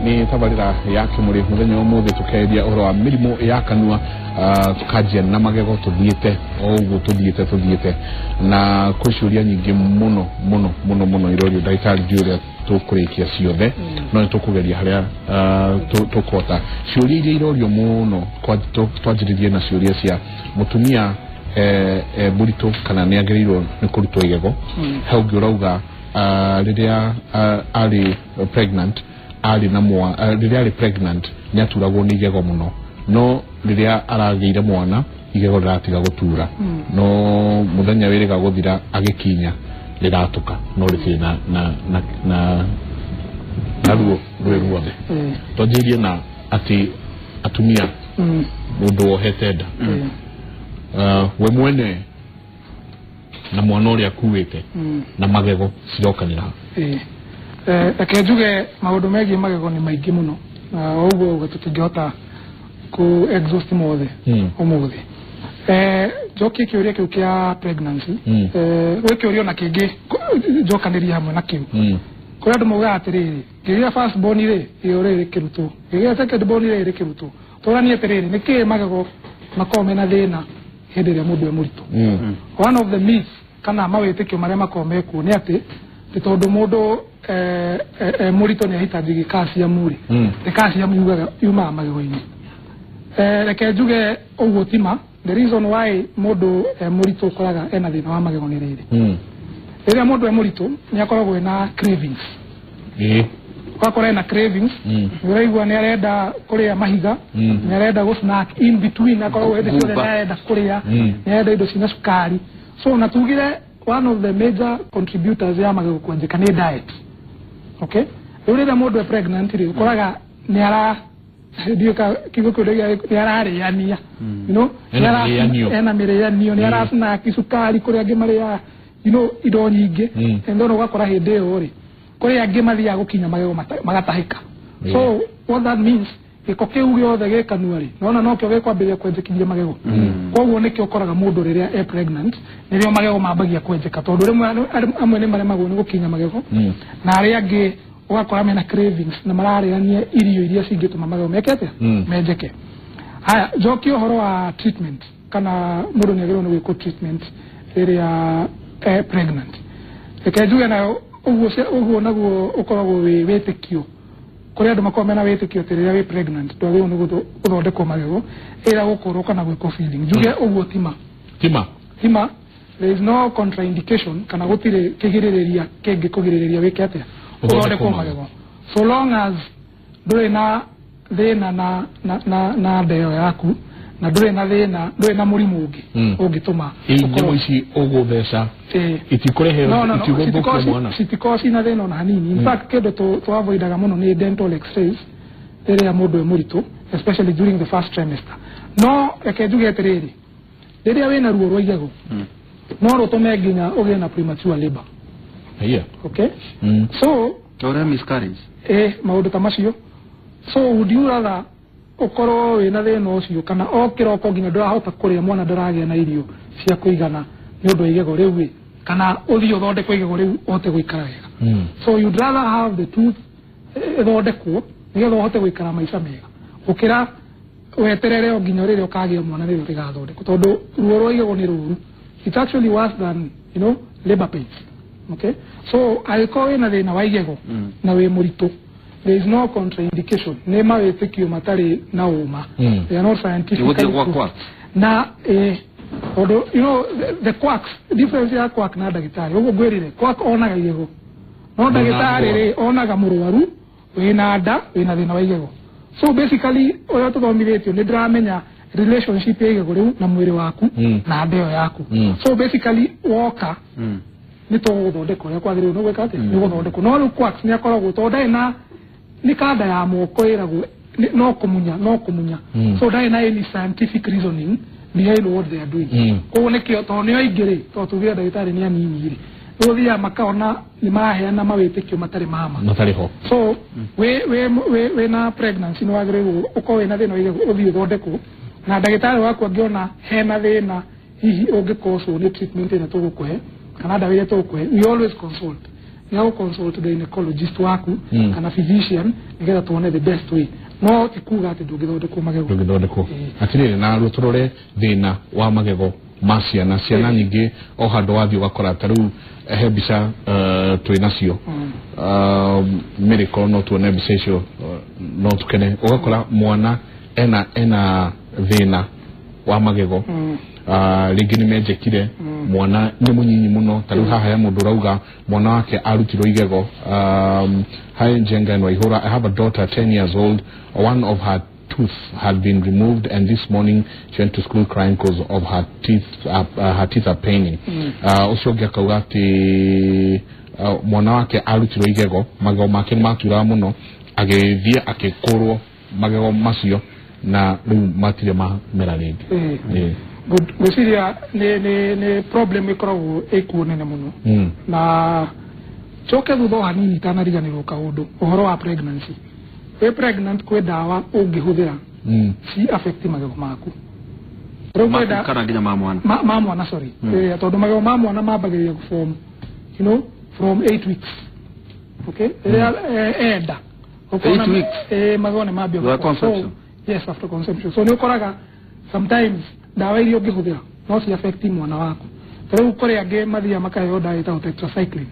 ni tabarira ya kimuri muthenya umuthi tukeria oro wa mirimo ya kanua tukajia na magego tuthiete oguo tuthiete na kucuria nyingi muno irorio daitari juria tukurikia ciothe no tukugeria haria tukota ciuria iria irorio muno twajiririe na ciuria cia mutumia burito kana ni agerirwo ni kurutwo igego hau ngiurauga riria ari pregnant ari na mwa riria ari pregnant ni aturagwo ni igego muno no riria arageire mwana igego riratiga gutura no muthenya wiriga guthira agikinya riratuka no rifina na ruo ruothe twajirie na ati atumia mundu wohete nda we mwene na mwana uria akuite na magego cirokanira akejuge maundu megie magego ni maingi muno oguo tutingihota ku exhaust mothe umuthi joki kiuria kiu kia pregnancy we kiuria na kingi jokaniria hamwe na kiu kwa ndu muga atiriri kiria first born ire iore kiruto kiria second born ire kiruto torani atiriri niki magego makome na thina hindi ria mundu emurito one of the myths kana mawetekio maria makome ku ni ati tondu mundu murito ni ahitaji calcium ri calcium yugaga yuma magego-ini reke njuge uguo tima the reason why mundu murito koraga ena thina wa magego ni riri riria mundu emurito ni akoragwo na cravings wakora na cravings uraigua ni arenda kuria mahiga ni arenda go snack in between akoragwo hende ciothe ni arenda kuria ni arenda indo cina sukari so natugire one of the major contributors ya magego kwanjika ni diet okay riria mundu e pregnant ri ukoraga ni ara dioka kiguko ni arariania you know ena mireanio ni ara snack sukari kuria ngimaria you know indo nyingi endono gakora hinde yo ri kuria ngimathia gukinya magego magatahika so what that means iko kiu giothe gekanua ri nona no kio gekwambiria kwenjekiria magego koguo nikio koraga mundu riria e pregnant nirio magego mambagia kwenjeka tondu rimwe amwe ni maremagwo ni gukinya magego na aria angi ugakora mena cravings na marariania irio iria cingituma magego mekete menjeke haya jokio horo wa treatment kana mundu ni agirwo ni gwiko treatment riria pregnant ekejuga na uguo naguo ukoragwo wetekio kuri andu makome na wetekio riria we pregnant twagirwo ni guthondekwo magego ira gukorwo kana gwiko feeding juge uguo tima there is no contraindication kana gutire kigiriria kingi kugiriria weke atia uthondekwo magego so long as ndure na thina na ndeo yaku na ndure na thina ndure na murimu ungi ungituma ukorwo ici uguthesha itikurehe itiguthukio mwana sitikosi na thina na hanini in fact kindu twavoidaga muno ni dental x-rays riria mundu e murito especially during the first trimester no ekejuge atiriri riria wina ruo rwa igego no rutume nginya ugie na premature labor okay so tora miscarriage maundu ta macio so would you rather ukoro wina thina ucio kana okiroko nginya ndurahota kuria mwana ndaragia na irio cia kuigana ni undu igego riu kana uthio thondekwo igego riu ote guikara wega so you'd rather have the tooth thondekwo nigetha uhote guikara maica mega ukira weterere nginya riria ukagia mwana riria rigathondekwo tondu ruo rwa igego ni ruru it's actually worse than you know labor pains okay so alikowe na thina wa igego na we murito there is no contraindication nema wetekio matari na uma they are not scientific na although you know the quacks difference ya quack na dagitari ugo gwirire quack onaga igego no dagitari ri onaga murwaru wina nda wina thina wa igego so basically oyo tuthomithetio ni ndramenya relationship ya igego riu na mwiri waku na ndeo yaku so basically woka ni to guthondeka uria kwagiriru no gweka ati ni guthondeka no ru quacks ni akoragwo tonda ina ni kada ya moko iragwo no kumunya so dai na any scientific reasoning behind what they are doing ko ne kio to ne aigire to tugira dagitari ni anini ri uthia makaona ni maheana mawetekio matari mama ho so we na pregnancy no agiriru uko we na thina uthio thondeko na dagitari waku angiona hena thina hihi ungikoso ni treatment na tugukuhe kana dawa ile tugukuhe we always consult ni consult the gynecologist waku kana physician nigetha tuone the best way no tikuga ati ndungithondekwo magego atiri na ruturore thina wa magego macia na ciana nyingi o handu wathi ugakora taru he bica twinacio miracle no tuone bica icio no tukene ugakora mwana ena thina wa magego ringi ni menjekire mwana ni munyinyi muno taru haha ya mundu rauga mwana wake arutirwo igego hi Njenga and Waihura. I have a daughter 10 years old. One of her tooth had been removed, and this morning she went to school crying because of her teeth. Her teeth are paining. Also gekauga ati mwana wake arutirwo igego magego make matura muno agethia akikorwo magego macio na riu matire mera ringi. Good. Gwiciria ni problem ikoragwo ikuonene muno na choke thutha hanini itanariganirwo kaundu uhoro wa pregnancy. We pregnant kwe dawa ungihuthira si affect magego maku. Rokweda kana nginya mwana sorry. Tondu magego ma mwana mabagiria form from 8 weeks. Okay? Enda. 8 weeks. Magego ne mabia after conception. Yes, after conception. So ni ukoraga sometimes dawa irio ngihuthira no si affect mwana wako. Riu kore ange mathia makayo diet au tetracycline.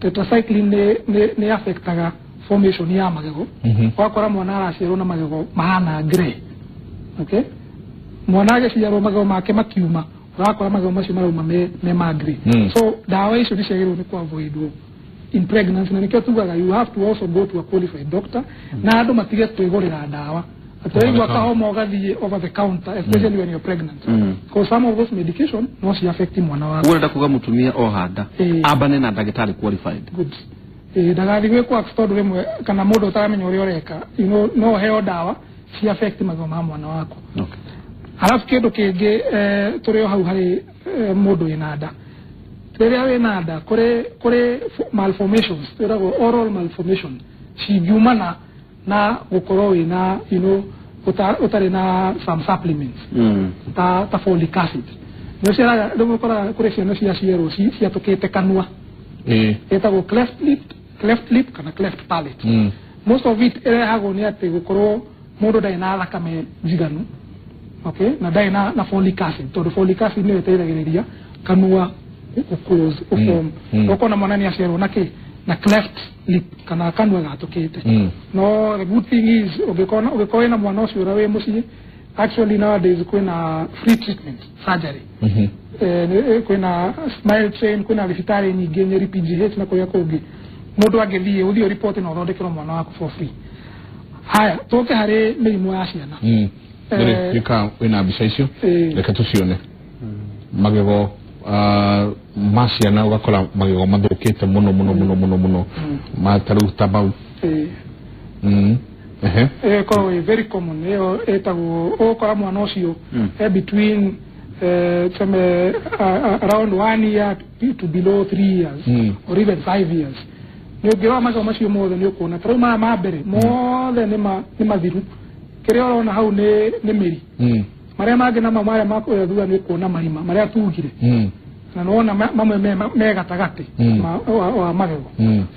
Tetracycline ne affectaga formation ya magego. Wakora mwana araciarwo na magego mahana grey. Okay? Mwana agaciarwo magego make makiuma urakora magego macio marauma me ma grey. So dawa icio niciagirwo ni kwa avoid in pregnancy na nikio tugaga you have to also go to a qualified doctor na andu matige twigurira dawa. Atoi wakahomo gathie over the counter, especially when you're pregnant. Because some of those medication no si affect mwana wako. Urenda kuga mutumia o hada abane na ndagitari qualified. Good. Ndagari gwe kwa story remwe kana mundu utaramenya uri oreka no heo dawa si affect magego ma mwana wako. Okay. Alafu kindu kingi turi hau hari mundu ina nda. Riria wina nda kuri malformations, turago oral malformation. Ciumana na gukorwo wina utari na some supplements ta folic acid no ciara ndumukora kuri ciana cia ciero cia tukite kanua etagwo cleft lip kana cleft palate most of it irehagwo ni ati gukorwo mundu ndai na thakame njiganu okay na ndai na folic acid tondu folic acid ni iteithagiriria kanua close form ukona mwana ni aciarwo na cleft lip kana kanua gatukite no the good thing is ugikona mwana ucio urawe muci actually nowadays kwina free treatment surgery kwina smile train kwina hospitali nyingi nyeri PGH na kuya kungi mundu angithie uthio report na uthondekero mwana waku for free. Haya toke hari mirimu ya ciana reka wina bica icio reka tucione magego maciana ugakora magego mathukite muno mataru tabau very common etagwo ukora mwana ucio between around 1 year to below 3 years or even 5 years ni ugira magego macio mothe ni ukona taru ma mbere mothe ni mathiru kiria urona hau ni miri maria mangi na mamaya mako thutha ni kuona marima maria tugire na nona mamwe me gatagati wa magego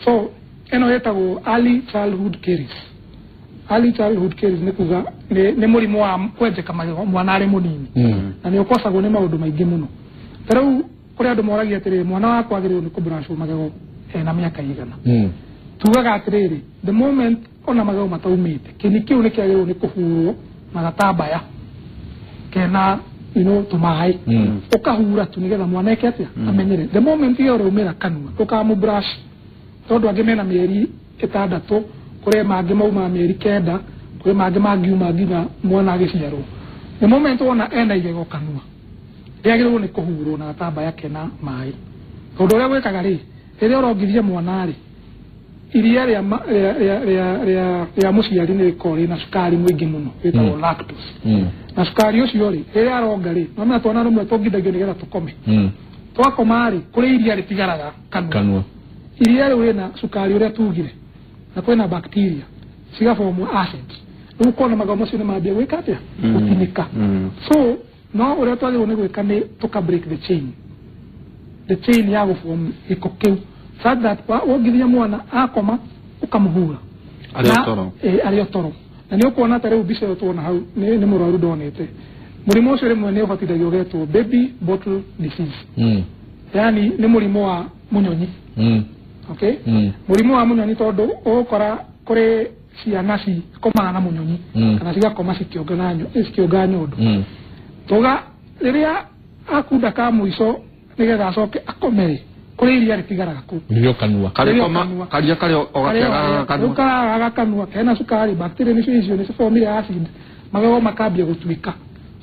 so eno etagwo early childhood caries ni kuga ni murimu wa kwenjeka magego mwana ari munini na ni ukosagwo ni maundu maingi muno tarau kuri andu moragia atiri mwana wakwa agirirwo ni kubrush magego na miaka igana tugaga atiriri the moment ona magego mataumite kini kiu ni kiagirwo ni kuhurwo na gatambaya kena tumai ukahura tu nigetha mwana eke atia amenyere the moment iyo rumira kanua ukamu brush tondu angimena mieri 6 kure mangi mauma mieri 9 kure mangi magiuma nginya mwana agiciarwo the moment ona ena igego kanua ndiagirwo ni kuhurwo na gatamba yake na mai tondu uria gwikaga ri riria urongithia mwana ri iria ria muciari ni rikori na sukari mwingi muno witagwo lactose na sukari ucio ri riria aronga ri mama twana rumwe tongithagio nigetha tukome twakoma ri kuri iria ritigaraga kanua iria ri na sukari uria tugire na kwena bacteria cigaformu acid ukona magego macio ni mambia gwika atia gutinika so no uria twagirwo ni gwika ni tuka break the chain ya guform iko kiu such that wogithia mwana akoma ukamuhura ari toro na ni uko na tare ubise utona hau ni muraru donete murimo ucio rimwe ni ubatithagio getwo baby bottle disease yani ni murimo wa munyonyi okay murimo wa munyonyi tondu ukora kuri ciana ci komana na munyonyi kana cigakoma cikionga nyondo toga riria akunda ka muico nigetha acoke akomere kuri iria ritigaraga ku ndio kanua karia kanua kanua kana sukari bacteria ni cio ni formula ya acid magego makambia gutwika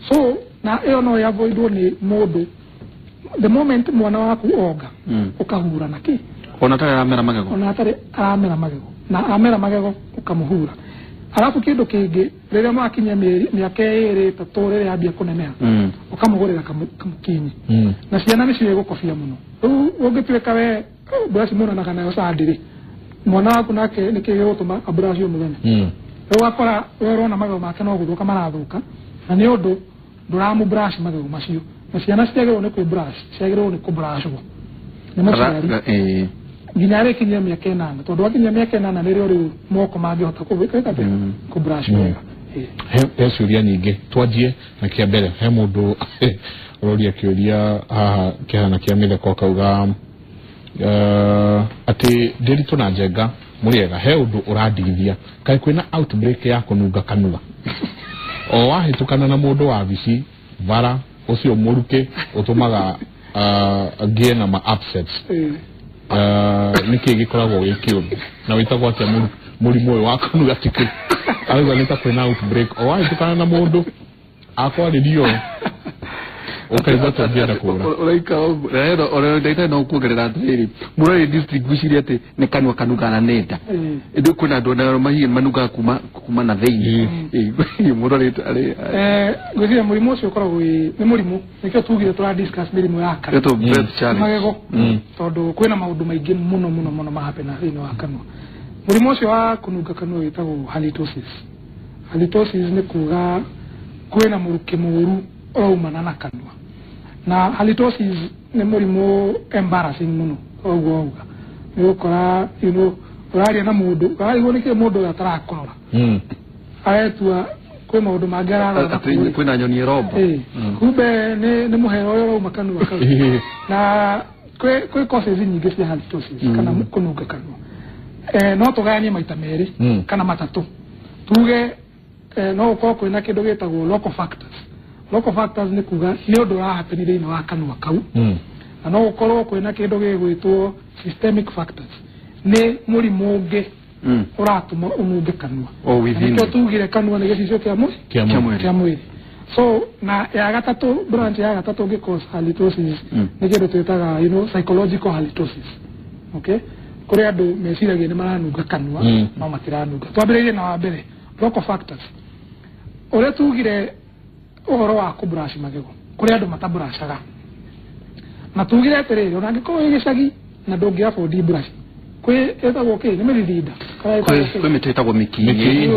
so na iyo no ya avoidwo ni mundu the moment mwana waku oga ukahura naki ona tare amera magego na amera magego ukamuhura alafu kindo kingi riria mwakinya miaka 2 3 riria ambia kunemea ukamugurira kamukinyi na ciana ni cio gukofia muno ungituika we brush muno na kana usadiri mwana waku nake nikiyo gutuma brush yo muthenya wakora werona magego make no guthuka marathuka na ni undu nduramu brush magego macio na ciana ciagirwo ni ku brush ciagirwo ni ku brushwo ni muciari ginyare kinya miaka 8 tondu wakinya miaka 8 nirio riu moko mangihota kubika kate ku brush he ciuria nyingi twanjie na kia mbere he mundu uroria kiuria haha kihana kia mitheko kauga ati ndiritu na njenga muriega he undu uradigithia kai kwina outbreak ya kununga kanua o wahitukana na mundu wa bici bara ucio muruke utumaga agie na ma upsets niki gikoragwo gikio na witagwo atia murimu uyu wa kanua tiki aiga nita kwina outbreak o wahitukana na mundu akwaririo ukaiza tongera kura uraika ore ndaita no kugerera athiri murari district wiciria ati ni kanua kanugana nenda ndio kuna ndona mahiye manuga kuma na theini murari ari gwithia murimu ucio ukoragwo ni murimu nikio tugire tura discuss mirimu ya kanua eto breath challenge magego tondu kwina maundu maingi muno mahapena thini wa kanua murimu ucio wa kununga kanua witagwo halitosis ni kuga kwina muruke muru oumana na kanua na halitosis ni murimu embarrassing muno ogwoga ni ukora uraria na mundu urarigwo mundu atarakorora aetua kwe maundu mangara kwina nyoni robo kumbe ni muhero yo rauma kanua na kwe causes nyingi cia halitosis kana kununga kanua no tuganie maita meri kana matatu tuge no ukorwo kwina kindu gitagwo local factors ni kuga ni undu urahapeni thiini wa kanua kau na no ukorwo kwina kindu gigwitwo systemic factors ni murimu ungi uratuma ununge kanua ndio tugire kanua ni gicicio kia mwiri so na ya gatatu branch ya gatatu ngikos halitosis ni kindu twitaga psychological halitosis okay kuri andu meciragia ni maranunga kanua no matiranunga twambiririe na wa mbere local factors ore tugire uhoro wa kubrush magego kuri andu matabrashaga na tugire atiriri ona ngiko igicagi na ndungi afford brush kwi etagwo okay ni mirinda kwi mitetagwo mikinyi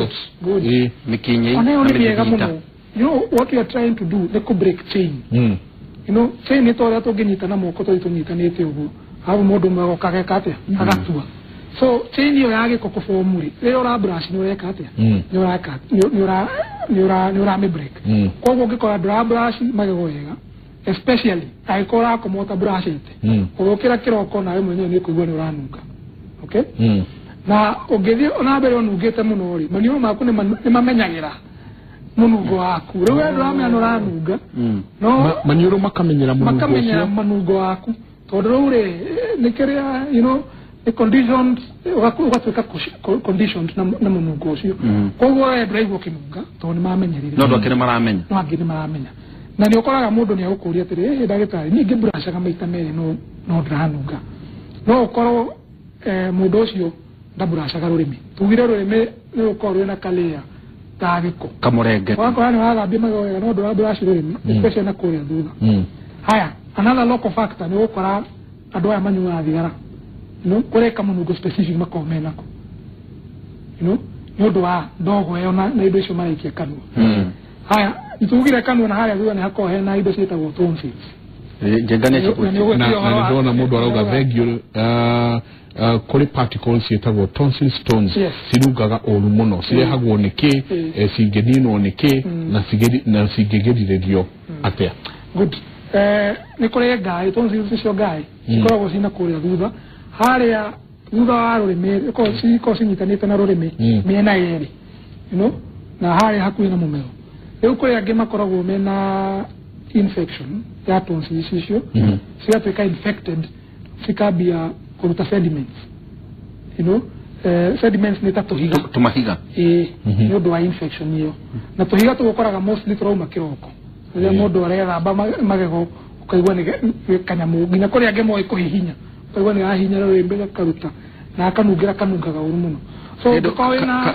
na miega muno you know what you are trying to do the break chain chain ni toria tunginyita na moko tunyitanite uguo habu mundu mwe okageka atia agatua so chain yo yage kokofomuri rero ra brush ni ureka atia ni uraka ni ura me break kwa hivyo ngikora dra brush magego wega especially aikora ko mota brush ite urokira kiroko na wewe mwenyewe ni kuigwa ni uranunga okay na ogethie ona mbere onungite muno ri manio maku ni mamenyagira munungo waku rewe ndramya no ranunga no manioro makamenyera munungo waku tondu ri nikiria the conditions watuka conditions na munungo ucio koguo drive ukimunga tondu ni mamenyerire no ndokire maramenya na ni ukoraga mundu ni agukuria atiri ndagitari ningi brashaga maita meri no ndranunga no ukorwo mundu ucio ndabrashaga rurimi tugire rurimi ni ukorwo na kalia tagiko kamurenge wako ni wathambia magego no ndbrash rurimi especially na kuria thutha haya another local factor ni ukora andu aya manyua thigara kureka munungo specific makomenako nyondo wa ndogo yona na indo icio maraikia kanua haya itugire kanua na haria thutha ni hakohe na indo cietagwo tonsils jengane chiko na ndona mundu arauga vagual kuri particles yetagwo tonsil stones sirugaga oru muno cirehagwo niki cingedinwo niki na cingegedirerio atia good ni kuri gai tonsils cio gai ikoragwo cina kuria thutha haria thutha wa rurimi ko cinyitanite na rurimi miena yeri na haria hakuhi na mumero riu kuri angi makoragwo mena infection ya tonsils icio cigatuika infected cikambia kuruta sediments sediments ni ta tuhiga tumahiga ni undu wa infection hiyo na tuhiga tugokoraga mostly turauma kiroko ria mundu arethamba magego ukaigua ni kanyamu nginya kuri angi moe kuhihinya ukaigua ni ahinya rwimbe gakaruta na akanungira kanungaga uru muno so tukawena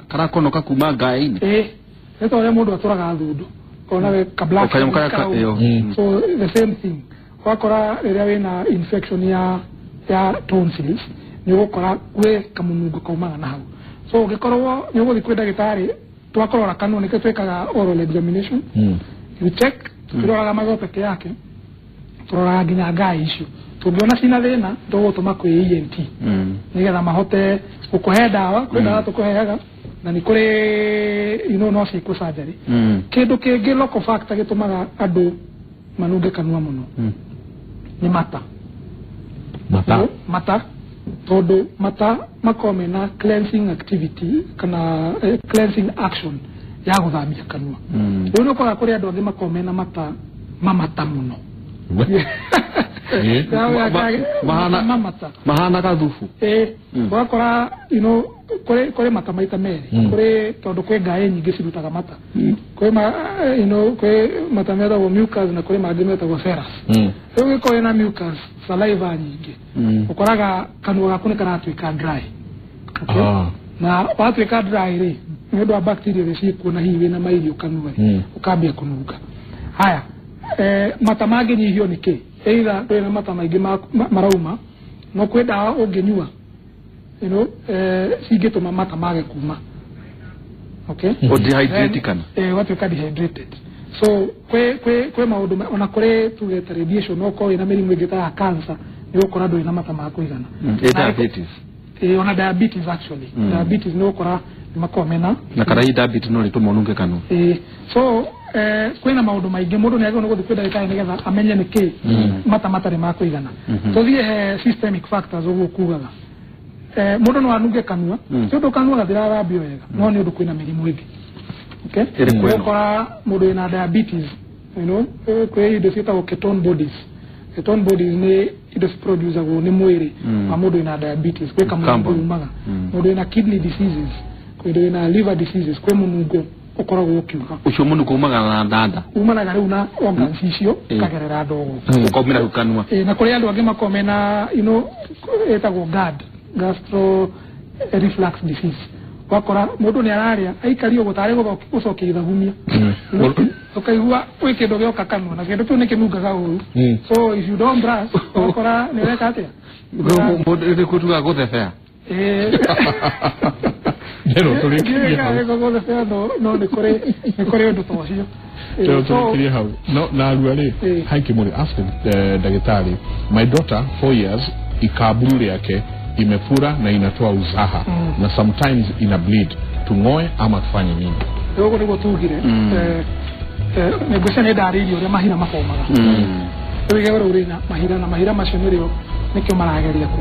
kara konoka kuma ngai-ini eto ria mundu aturaga thundu ona we kabla so the same thing wakora ria wena infection ya tonsils ni gukora we kamunungo kaumaga na hau so ugikorwo ni uguthi kwi ndagitari twakorora kanu ni ketwekaga oral examination you check turoraga magego peke yake turoraga nginya ngai icio tungiona cina thina tugutuma kwi ENT nigetha mahote gukuhe dawa kwi dawa tukuheaga na ni kuri no ciku surgery kindu kingi local factor gitumaga andu manunge kanua muno ni mata todo mata makome na cleansing activity kana cleansing action ya guthamia kanua uno kwa kuri andu angi makome na mamata muno mahana kathufu wakora kore mata maita meri kore tondu kwe ngai nyingi cirutaga mata kwe kwe mata mera wo mucus na kore mangĩ metagwo serous rĩu gĩkorwo na mucus saliva nyingĩ ũkoraga kanua gaku nĩ karatuĩka dry na watuĩka dry rĩ nĩ ũndũ wa bacteria iria ciĩkuo hihi wĩna mairio kanua ũkambia kũnunga haya mata mangĩnyihio nĩkĩ either wĩna mata maingĩ marauma no kwĩ ndawa ũngĩnyua cingĩtũma mata mage kuma okay dehydrated kana watuĩka dehydrated so kwe maundu ona kũrĩ tugeta radiation no ko ina mĩrimũ ĩngĩ ta cancer nĩ gũkora ndũrĩ na mata ma kũigana diabetes ona diabetes actually diabetes nĩ gũkora makomena na kana hii diabetes no rĩtũma ũnunge kanua so kwĩna maundu maingĩ mũndũ nĩ agĩrĩirwo nĩ gũthiĩ kwĩ ndagĩtarĩ nĩgetha amenye nĩkĩ mata matarĩ ma kũigana tũthiĩ systemic factors ũguo kugaga mundu no anunge kanua tondu kanua gathirathambio wega no ni undu kwina mirimu ingi okay kwa mundu ina diabetes kwa indo cietagwo ketone bodies ni indo ciproducagwo ni mwiri wa mundu ina diabetes kwa kamunungo umaga mundu ina kidney diseases kwa indo ina liver diseases kwa munungo ukoragwo ukiuga ucio munungo umaga na ndanda umanaga riu na organs icio kagerera ndogo ukomera kanua na kuri andu angi makomena etagwo GERD gastro reflux disease wakora mundu ni araria aikario gutare gucokia thagumia ukaigua wi kindu gioka kanua na kindu tu ni kinungaga uru so if you don't brush wakora ni reka atia mundu ndi kutuga guthebea Pero tulikiria no ni kore undu tocio tulikiria hau no na ruale haiki muri ask daktari my daughter 4 years ikaburu yake imefura na inatoa uzaha na sometimes ina bleed tungoe ama tufanye nini yogo niko tugire negosha ne dariri ore mahira makomaga wigero urina mahira macionerio nikyo marageria ku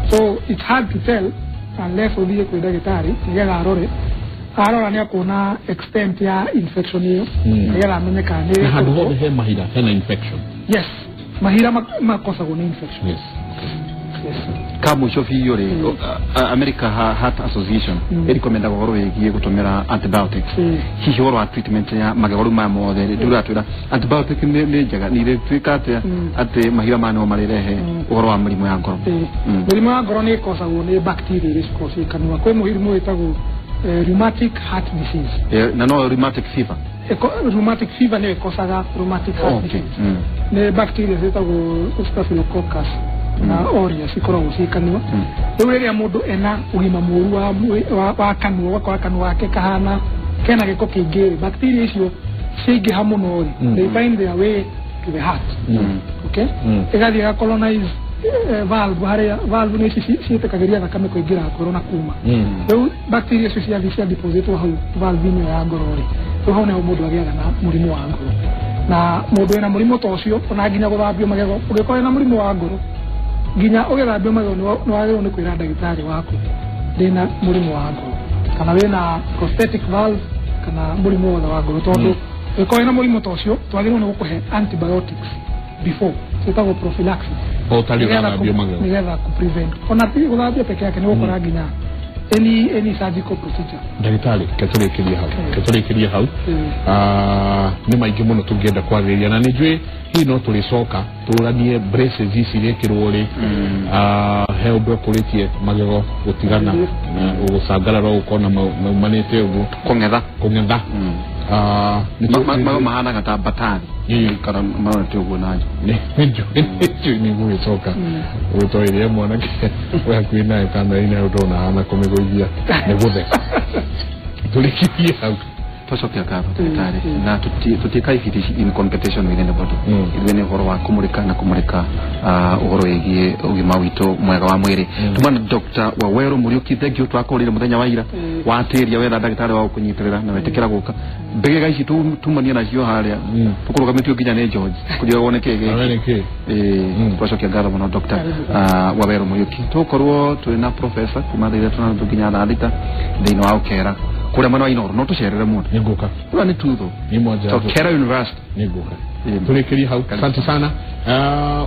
so it's hard to tell unless uthie kwĩ ndagĩtarĩ nigetha arora ni akuona extent ya infection hiyo nigetha amenye kana ni handu hothe he mahira hena infection yes mahira makosagwo ni infection yes kama shofi yore America Heart Association recommenda goro wegie gutumira antibiotics hihi woro treatment ya magego ma mothe ndura twira antibiotic ni njaga ni re twikate ate mahira mano marirehe woro wa murimu ya ngoro murimu ya ngoro ni kosagwo ni bacteria iria cikosi kanua kwe murimu witagwo rheumatic heart disease na no rheumatic fever rheumatic fever ni kosaga rheumatic heart disease ni bacteria witagwo staphylococcus na oria cikoragwo cikanua rĩu rĩrĩa mũndũ ena ũgima mũru wa kanua wakora kanua wake kahana kena gĩko kĩingĩ bacteria icio ciingĩha mũno they find their way the heart okay igathi ga colonize valve ni sisi kageria thakame kuingira corona kuma rĩu bacteria icio cia deposit hau valve ni ya ngoro rĩ hau nĩho mũndũ agĩaga na mũrimũ wa ngoro na mũndũ ena mũrimũ ta ũcio ona nginya gũthambio magego ũngĩkorwo na mũrimũ wa ngoro nginya ũgĩthambio magego nĩ wagĩrĩirwo nĩ kwĩra ndagĩtarĩ waku ndĩna mũrimũ wa ngoro kana wĩna prosthetic valve kana mũrimũ wothe wa ngoro tondũ ũngĩkorwo na mũrimũ ta ũcio twagĩrĩirwo nĩ gũkũhe antibiotics before setagwo prophylaxis nigetha kuprevent ona ti gũthambia peke yake nĩ gũkora nginya any surgical procedure ndagĩtarĩ ketũrĩkĩrie hau nĩ maingĩ mũno tũngĩenda kwarĩrĩria na nĩ njũĩ hihi no tũrĩcoka tũranie braces ici irekĩrwo rĩ he ũndũ ekũrĩtie magego gũtigana gũcangarara gũkorwo maumanĩte ũguo kũng'etha mahanaga ta batari kana maũndũ ũguo najo nĩ gũgĩcoka gũtwarĩria mwanake we hakuhĩ nawe kanitha-inĩ hau ndona hana kũmĩgũithia nĩ gũtheka tũrĩkĩrie hau twacokia ngatho ndagĩtarĩ na tũtiĩka ibindi in competition within the body ithuĩ nĩ ũhoro wa kũmũrĩka ũhoro wĩgiĩ ũgima witũ mwega wa mwĩrĩ tumana Dr. Waweru Muriuki thengio twakorire mũthenya wa ira watĩria wetha ndagĩtarĩ wa gũkũnyitĩrĩra na wetĩkĩra gũka mbegega ici tumania nacio harĩa tũkũrũgamĩtio nginya nĩ George kũrĩa wone kĩgĩ twacokia ngatho mũno Dr. Waweru Muriuki tũkorwo twĩ na professor kuma thaa ithatũ na nuthu nginya thaa thita thĩinĩ wa ũkera kũrĩa mwena wa Inooro no tũcerere mũno nĩngũka kũrĩa nĩ tutho nĩ moja so Kera University nĩngũka tũrĩkĩrie hau asante sana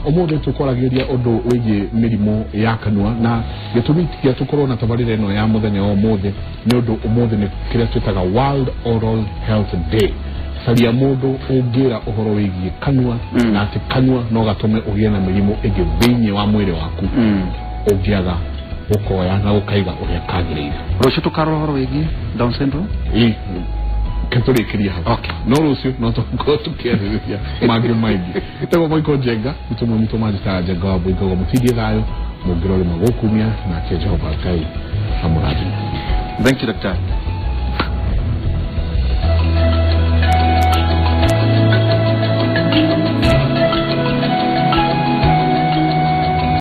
ũmũthĩ tũkwaragĩria ũndũ wĩgiĩ mĩrimũ ya kanua na gĩtũmi kĩa tũkorwo na tabarĩra ĩno ya mũthenya wa ũmũthĩ nĩ ũndũ ũmũthĩ nĩ kĩrĩa twĩtaga World Oral Health Day caria mũndũ ũngĩra ũhoro wĩgiĩ kanua na atĩ kanua no gatũme ũgĩe na mĩrimũ ĩngĩ thĩinĩ wa mwĩrĩ waku ũngĩaga ũkoya na ũkaiga ũrĩa kagĩrĩire rũciũ tũkarora ũhoro wĩgiĩ Down syndrome ketũrĩkĩria hau no rũciũ no tũkorwo tũkĩarĩrĩria mangĩ maingĩ ĩtagwo Michael Njenga mĩtũ manjĩtaga Njenga wa Mbũingagwo mũtindie thayũ mũngĩrore magũkumia nake Jehova Ngai amũrathime. Thank you, Doctor.